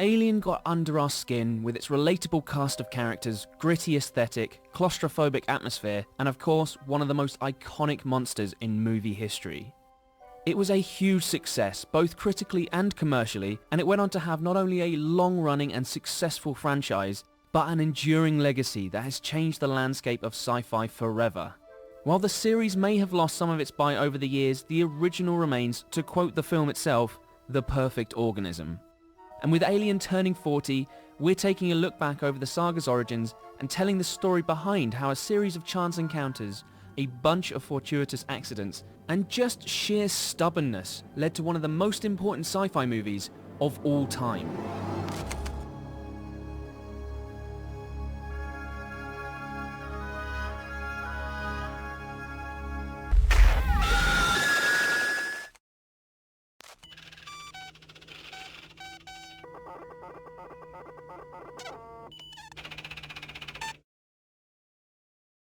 Alien got under our skin with its relatable cast of characters, gritty aesthetic, claustrophobic atmosphere, and of course, one of the most iconic monsters in movie history. It was a huge success, both critically and commercially, and it went on to have not only a long-running and successful franchise, but an enduring legacy that has changed the landscape of sci-fi forever. While the series may have lost some of its bite over the years, the original remains, to quote the film itself, the perfect organism. And with Alien turning 40, we're taking a look back over the saga's origins and telling the story behind how a series of chance encounters, a bunch of fortuitous accidents, and just sheer stubbornness led to one of the most important sci-fi movies of all time.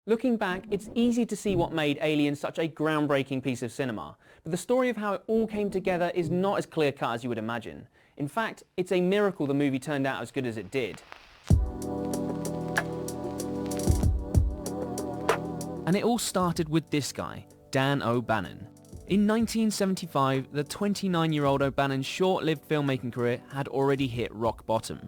Looking back, it's easy to see what made Alien such a groundbreaking piece of cinema, but the story of how it all came together is not as clear-cut as you would imagine. In fact, it's a miracle the movie turned out as good as it did. And it all started with this guy, Dan O'Bannon. In 1975, the 29-year-old O'Bannon's short-lived filmmaking career had already hit rock bottom.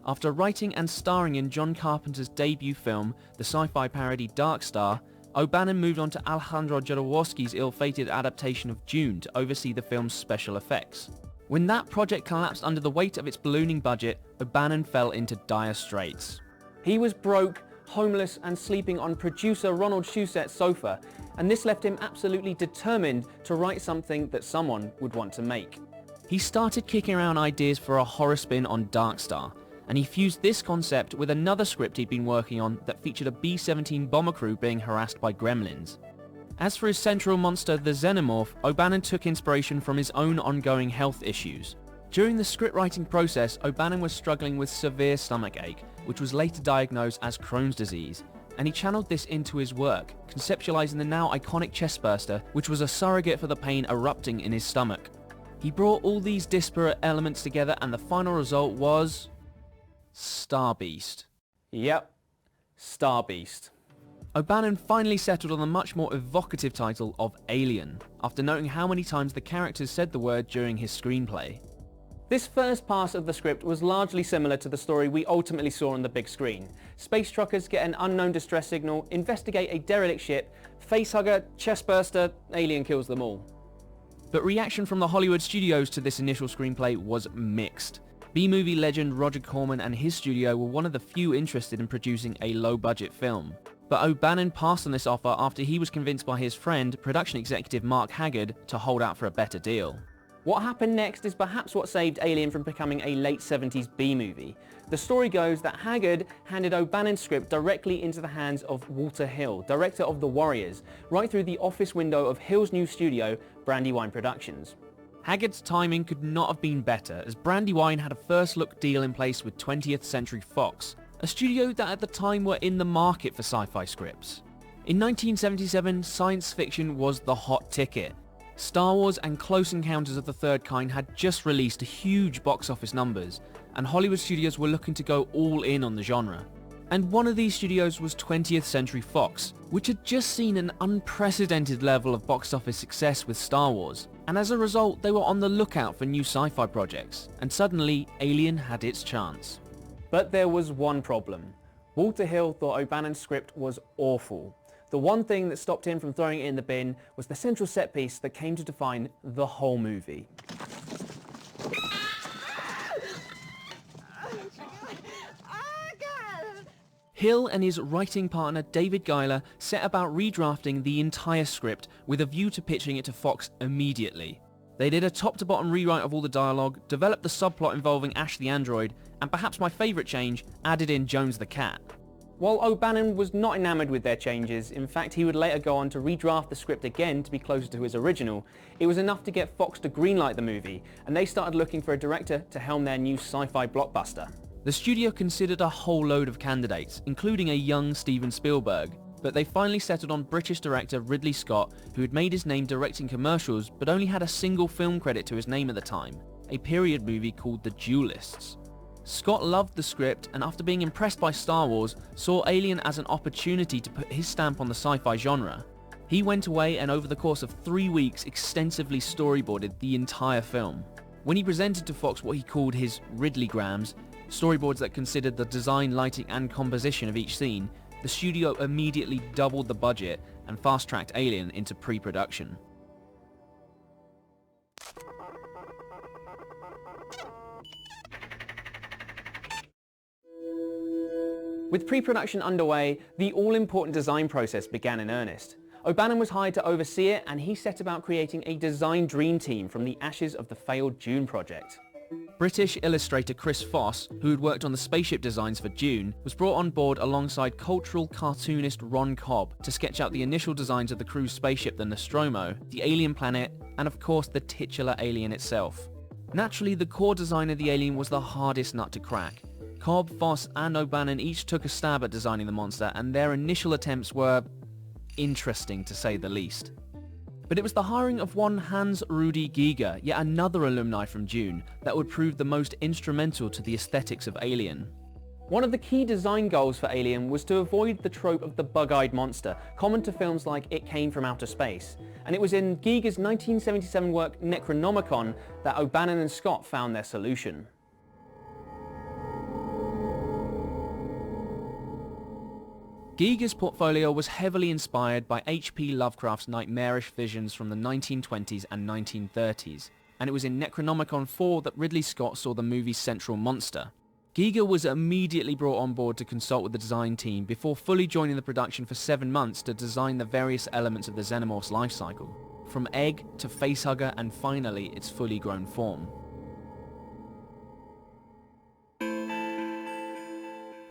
After writing and starring in John Carpenter's debut film, the sci-fi parody Dark Star, O'Bannon moved on to Alejandro Jodorowsky's ill-fated adaptation of Dune to oversee the film's special effects. When that project collapsed under the weight of its ballooning budget, O'Bannon fell into dire straits. He was broke, homeless, and sleeping on producer Ronald Shusett sofa, and this left him absolutely determined to write something that someone would want to make. He started kicking around ideas for a horror spin on Dark Star, and he fused this concept with another script he'd been working on that featured a B-17 bomber crew being harassed by gremlins. As for his central monster, the Xenomorph, O'Bannon took inspiration from his own ongoing health issues. During the scriptwriting process, O'Bannon was struggling with severe stomachache, which was later diagnosed as Crohn's disease, and he channeled this into his work, conceptualizing the now iconic chestburster, which was a surrogate for the pain erupting in his stomach. He brought all these disparate elements together, and the final result was Starbeast. Yep, Starbeast. O'Bannon finally settled on the much more evocative title of Alien, after noting how many times the characters said the word during his screenplay. This first pass of the script was largely similar to the story we ultimately saw on the big screen. Space truckers get an unknown distress signal, investigate a derelict ship, facehugger, chestburster, Alien kills them all. But reaction from the Hollywood studios to this initial screenplay was mixed. B-movie legend Roger Corman and his studio were one of the few interested in producing a low-budget film. But O'Bannon passed on this offer after he was convinced by his friend, production executive Mark Haggard, to hold out for a better deal. What happened next is perhaps what saved Alien from becoming a late 70s B-movie. The story goes that Haggard handed O'Bannon's script directly into the hands of Walter Hill, director of The Warriors, right through the office window of Hill's new studio, Brandywine Productions. Haggard's timing could not have been better, as Brandywine had a first-look deal in place with 20th Century Fox, a studio that at the time were in the market for sci-fi scripts. In 1977, science fiction was the hot ticket. Star Wars and Close Encounters of the Third Kind had just released huge box office numbers, and Hollywood studios were looking to go all in on the genre. And one of these studios was 20th Century Fox, which had just seen an unprecedented level of box office success with Star Wars, and as a result they were on the lookout for new sci-fi projects, and suddenly Alien had its chance. But there was one problem. Walter Hill thought O'Bannon's script was awful. The one thing that stopped him from throwing it in the bin was the central set piece that came to define the whole movie. Hill and his writing partner David Giler set about redrafting the entire script with a view to pitching it to Fox immediately. They did a top-to-bottom rewrite of all the dialogue, developed the subplot involving Ash the android, and perhaps my favourite change, added in Jones the cat. While O'Bannon was not enamoured with their changes, in fact he would later go on to redraft the script again to be closer to his original, it was enough to get Fox to greenlight the movie, and they started looking for a director to helm their new sci-fi blockbuster. The studio considered a whole load of candidates, including a young Steven Spielberg, but they finally settled on British director Ridley Scott, who had made his name directing commercials but only had a single film credit to his name at the time, a period movie called The Duelists. Scott loved the script, and after being impressed by Star Wars, saw Alien as an opportunity to put his stamp on the sci-fi genre. He went away and over the course of 3 weeks extensively storyboarded the entire film. When he presented to Fox what he called his Ridleygrams, storyboards that considered the design, lighting and composition of each scene, the studio immediately doubled the budget and fast-tracked Alien into pre-production. With pre-production underway, the all-important design process began in earnest. O'Bannon was hired to oversee it, and he set about creating a design dream team from the ashes of the failed Dune project. British illustrator Chris Foss, who had worked on the spaceship designs for Dune, was brought on board alongside cultural cartoonist Ron Cobb to sketch out the initial designs of the crew's spaceship, the Nostromo, the alien planet, and of course the titular alien itself. Naturally, the core design of the alien was the hardest nut to crack. Cobb, Foss and O'Bannon each took a stab at designing the monster, and their initial attempts were interesting to say the least. But it was the hiring of one Hans Rudi Giger, yet another alumni from Dune, that would prove the most instrumental to the aesthetics of Alien. One of the key design goals for Alien was to avoid the trope of the bug-eyed monster, common to films like It Came from Outer Space, and it was in Giger's 1977 work Necronomicon that O'Bannon and Scott found their solution. Giger's portfolio was heavily inspired by H.P. Lovecraft's nightmarish visions from the 1920s and 1930s, and it was in Necronomicon 4 that Ridley Scott saw the movie's central monster. Giger was immediately brought on board to consult with the design team before fully joining the production for 7 months to design the various elements of the xenomorph's life cycle, from egg to facehugger and finally its fully grown form.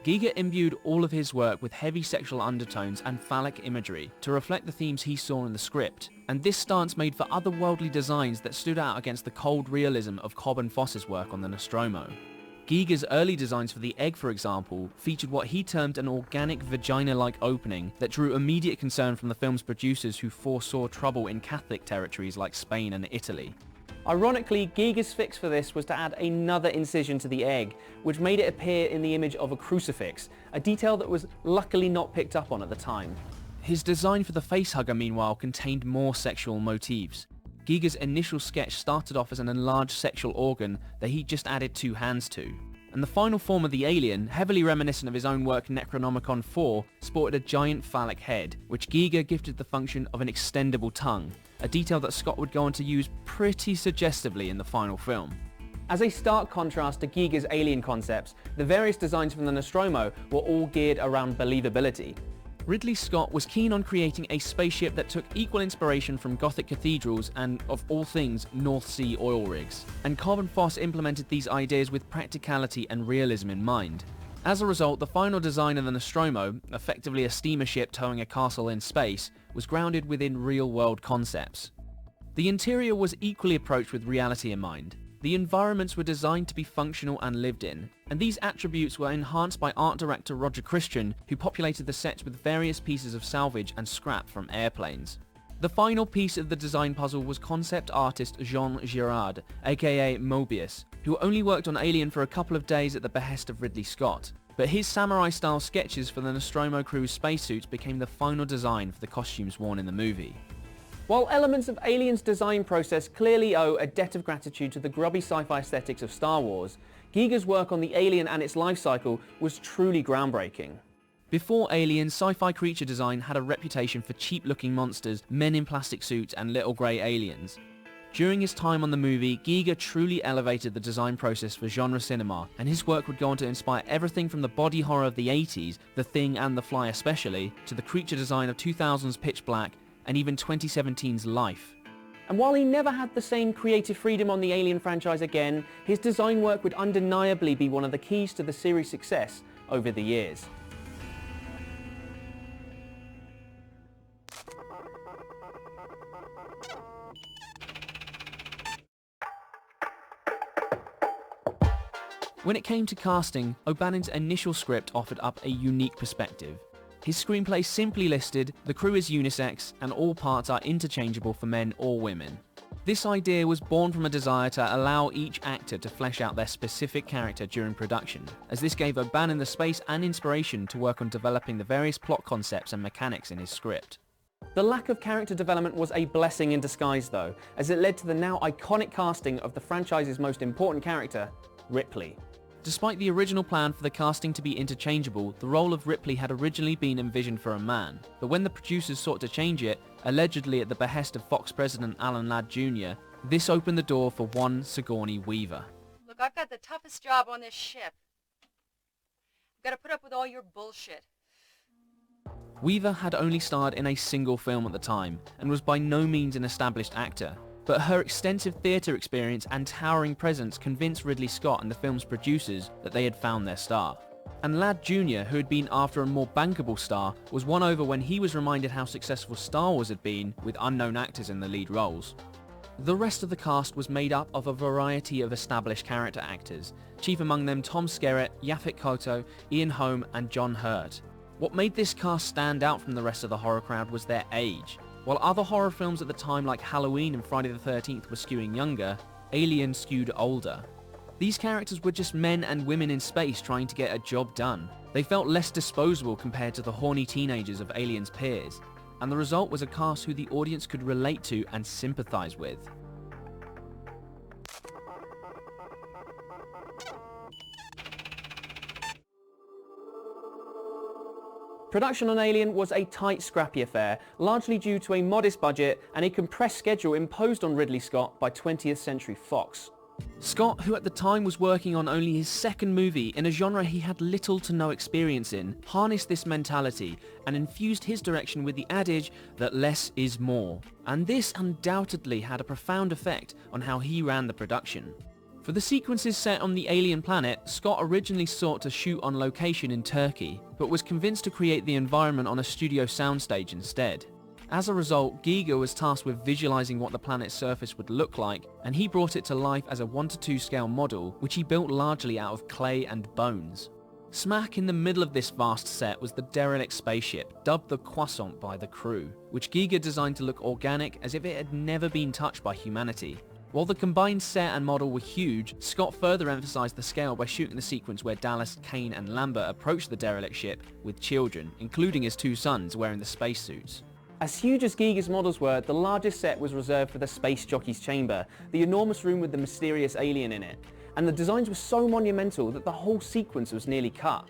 Giger imbued all of his work with heavy sexual undertones and phallic imagery to reflect the themes he saw in the script, and this stance made for otherworldly designs that stood out against the cold realism of Cobb and Foss's work on the Nostromo. Giger's early designs for the egg, for example, featured what he termed an organic vagina-like opening that drew immediate concern from the film's producers, who foresaw trouble in Catholic territories like Spain and Italy. Ironically, Giger's fix for this was to add another incision to the egg, which made it appear in the image of a crucifix, a detail that was luckily not picked up on at the time. His design for the facehugger, meanwhile, contained more sexual motifs. Giger's initial sketch started off as an enlarged sexual organ that he just added 2 hands to. And the final form of the alien, heavily reminiscent of his own work Necronomicon 4, sported a giant phallic head, which Giger gifted the function of an extendable tongue, a detail that Scott would go on to use pretty suggestively in the final film. As a stark contrast to Giger's alien concepts, the various designs from the Nostromo were all geared around believability. Ridley Scott was keen on creating a spaceship that took equal inspiration from Gothic cathedrals and, of all things, North Sea oil rigs, and Cobb and Foss implemented these ideas with practicality and realism in mind. As a result, the final design of the Nostromo, effectively a steamer ship towing a castle in space, was grounded within real-world concepts. The interior was equally approached with reality in mind. The environments were designed to be functional and lived in, and these attributes were enhanced by art director Roger Christian, who populated the sets with various pieces of salvage and scrap from airplanes. The final piece of the design puzzle was concept artist Jean Girard, aka Mobius, who only worked on Alien for a couple of days at the behest of Ridley Scott. But his samurai-style sketches for the Nostromo crew's spacesuits became the final design for the costumes worn in the movie. While elements of Alien's design process clearly owe a debt of gratitude to the grubby sci-fi aesthetics of Star Wars, Giger's work on the alien and its life cycle was truly groundbreaking. Before Alien, sci-fi creature design had a reputation for cheap-looking monsters, men in plastic suits, and little grey aliens. During his time on the movie, Giger truly elevated the design process for genre cinema, and his work would go on to inspire everything from the body horror of the 80s, The Thing and The Fly especially, to the creature design of 2000's Pitch Black, and even 2017's Life. And while he never had the same creative freedom on the Alien franchise again, his design work would undeniably be one of the keys to the series' success over the years. When it came to casting, O'Bannon's initial script offered up a unique perspective. His screenplay simply listed, the crew is unisex and all parts are interchangeable for men or women. This idea was born from a desire to allow each actor to flesh out their specific character during production, as this gave O'Bannon the space and inspiration to work on developing the various plot concepts and mechanics in his script. The lack of character development was a blessing in disguise though, as it led to the now iconic casting of the franchise's most important character, Ripley. Despite the original plan for the casting to be interchangeable, the role of Ripley had originally been envisioned for a man, but when the producers sought to change it, allegedly at the behest of Fox president Alan Ladd Jr., this opened the door for one Sigourney Weaver. Look, I've got the toughest job on this ship. I've got to put up with all your bullshit. Weaver had only starred in a single film at the time, and was by no means an established actor, but her extensive theatre experience and towering presence convinced Ridley Scott and the film's producers that they had found their star. And Ladd Jr., who had been after a more bankable star, was won over when he was reminded how successful Star Wars had been with unknown actors in the lead roles. The rest of the cast was made up of a variety of established character actors, chief among them Tom Skerritt, Yaphet Kotto, Ian Holm and John Hurt. What made this cast stand out from the rest of the horror crowd was their age. While other horror films at the time like Halloween and Friday the 13th were skewing younger, Alien skewed older. These characters were just men and women in space trying to get a job done. They felt less disposable compared to the horny teenagers of Alien's peers, and the result was a cast who the audience could relate to and sympathize with. Production on Alien was a tight, scrappy affair, largely due to a modest budget and a compressed schedule imposed on Ridley Scott by 20th Century Fox. Scott, who at the time was working on only his second movie in a genre he had little to no experience in, harnessed this mentality and infused his direction with the adage that less is more. And this undoubtedly had a profound effect on how he ran the production. For the sequences set on the alien planet, Scott originally sought to shoot on location in Turkey, but was convinced to create the environment on a studio soundstage instead. As a result, Giger was tasked with visualizing what the planet's surface would look like, and he brought it to life as a 1:2 scale model, which he built largely out of clay and bones. Smack in the middle of this vast set was the derelict spaceship, dubbed the Croissant by the crew, which Giger designed to look organic as if it had never been touched by humanity. While the combined set and model were huge, Scott further emphasized the scale by shooting the sequence where Dallas, Kane and Lambert approached the derelict ship with children, including his two sons wearing the spacesuits. As huge as Giger's models were, the largest set was reserved for the space jockey's chamber, the enormous room with the mysterious alien in it, and the designs were so monumental that the whole sequence was nearly cut.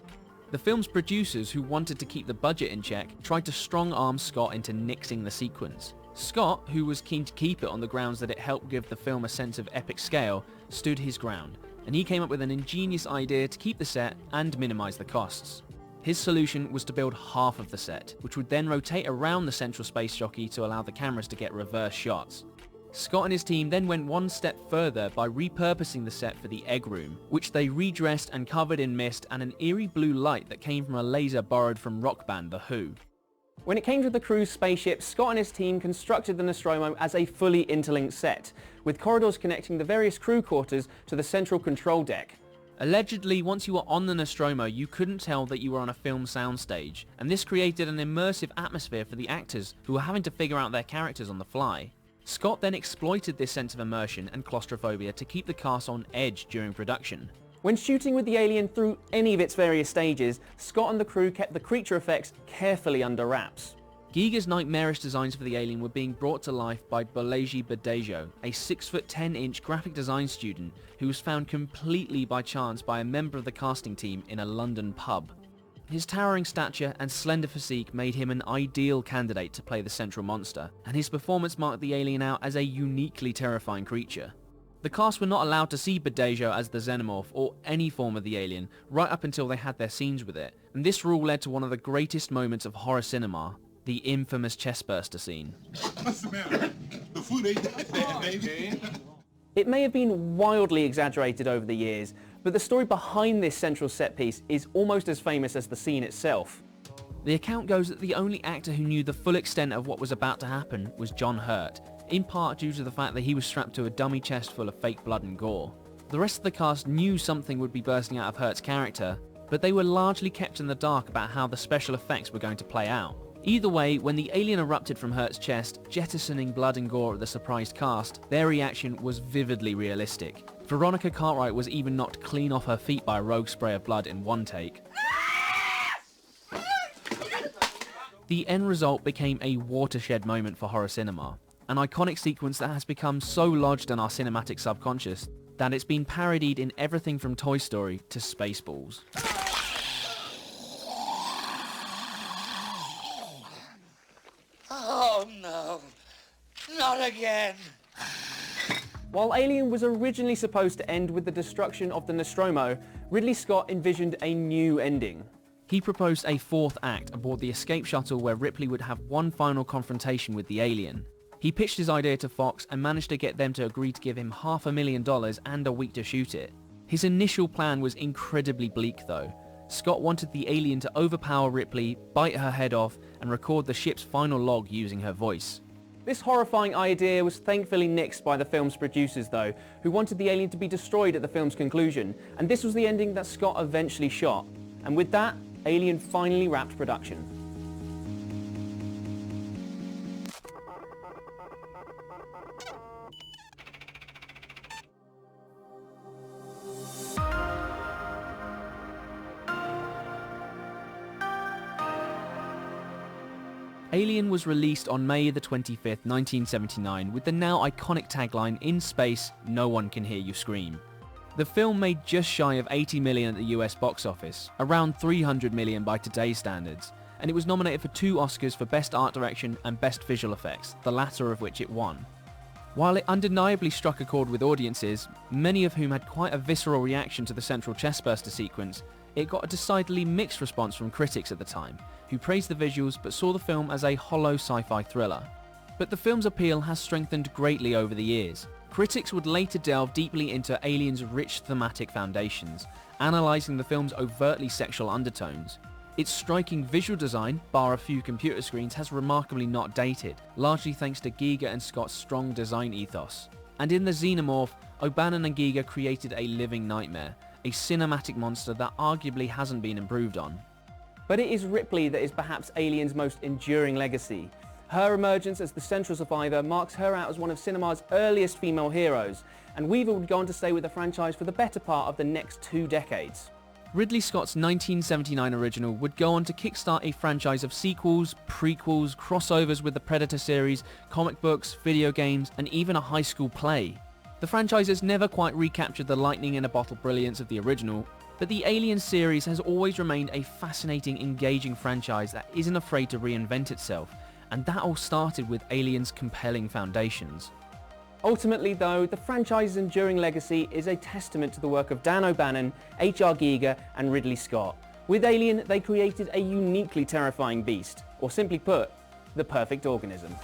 The film's producers, who wanted to keep the budget in check, tried to strong-arm Scott into nixing the sequence. Scott, who was keen to keep it on the grounds that it helped give the film a sense of epic scale, stood his ground, and he came up with an ingenious idea to keep the set and minimise the costs. His solution was to build half of the set, which would then rotate around the central space jockey to allow the cameras to get reverse shots. Scott and his team then went one step further by repurposing the set for the egg room, which they redressed and covered in mist and an eerie blue light that came from a laser borrowed from rock band The Who. When it came to the crew's spaceship, Scott and his team constructed the Nostromo as a fully interlinked set, with corridors connecting the various crew quarters to the central control deck. Allegedly, once you were on the Nostromo, you couldn't tell that you were on a film soundstage, and this created an immersive atmosphere for the actors who were having to figure out their characters on the fly. Scott then exploited this sense of immersion and claustrophobia to keep the cast on edge during production. When shooting with the alien through any of its various stages, Scott and the crew kept the creature effects carefully under wraps. Giger's nightmarish designs for the alien were being brought to life by Balaji Badejo, a 6'10" graphic design student who was found completely by chance by a member of the casting team in a London pub. His towering stature and slender physique made him an ideal candidate to play the central monster, and his performance marked the alien out as a uniquely terrifying creature. The cast were not allowed to see Badejo as the xenomorph or any form of the alien right up until they had their scenes with it, and this rule led to one of the greatest moments of horror cinema, the infamous chestburster scene. What's the matter? The food ain't that bad, baby. It may have been wildly exaggerated over the years, but the story behind this central set piece is almost as famous as the scene itself. The account goes that the only actor who knew the full extent of what was about to happen was John Hurt, in part due to the fact that he was strapped to a dummy chest full of fake blood and gore. The rest of the cast knew something would be bursting out of Hurt's character, but they were largely kept in the dark about how the special effects were going to play out. Either way, when the alien erupted from Hurt's chest, jettisoning blood and gore at the surprised cast, their reaction was vividly realistic. Veronica Cartwright was even knocked clean off her feet by a rogue spray of blood in one take. The end result became a watershed moment for horror cinema, an iconic sequence that has become so lodged in our cinematic subconscious that it's been parodied in everything from Toy Story to Spaceballs. Oh no, not again. While Alien was originally supposed to end with the destruction of the Nostromo, Ridley Scott envisioned a new ending. He proposed a fourth act aboard the escape shuttle where Ripley would have one final confrontation with the alien. He pitched his idea to Fox and managed to get them to agree to give him $500,000 and a week to shoot it. His initial plan was incredibly bleak though. Scott wanted the alien to overpower Ripley, bite her head off, and record the ship's final log using her voice. This horrifying idea was thankfully nixed by the film's producers though, who wanted the alien to be destroyed at the film's conclusion, and this was the ending that Scott eventually shot. And with that, Alien finally wrapped production. Alien was released on May the 25th, 1979 with the now iconic tagline, "In space, no one can hear you scream." The film made just shy of $80 million at the US box office, around $300 million by today's standards, and it was nominated for 2 Oscars for Best Art Direction and Best Visual Effects, the latter of which it won. While it undeniably struck a chord with audiences, many of whom had quite a visceral reaction to the central chestburster sequence, it got a decidedly mixed response from critics at the time, who praised the visuals but saw the film as a hollow sci-fi thriller. But the film's appeal has strengthened greatly over the years. Critics would later delve deeply into Alien's rich thematic foundations, analysing the film's overtly sexual undertones. Its striking visual design, bar a few computer screens, has remarkably not dated, largely thanks to Giger and Scott's strong design ethos. And in the Xenomorph, O'Bannon and Giger created a living nightmare, a cinematic monster that arguably hasn't been improved on. But it is Ripley that is perhaps Alien's most enduring legacy. Her emergence as the central survivor marks her out as one of cinema's earliest female heroes, and Weaver would go on to stay with the franchise for the better part of the next 2 decades. Ridley Scott's 1979 original would go on to kickstart a franchise of sequels, prequels, crossovers with the Predator series, comic books, video games, and even a high school play. The franchise has never quite recaptured the lightning-in-a-bottle brilliance of the original, but the Alien series has always remained a fascinating, engaging franchise that isn't afraid to reinvent itself, and that all started with Alien's compelling foundations. Ultimately though, the franchise's enduring legacy is a testament to the work of Dan O'Bannon, H.R. Giger and Ridley Scott. With Alien, they created a uniquely terrifying beast, or simply put, the perfect organism.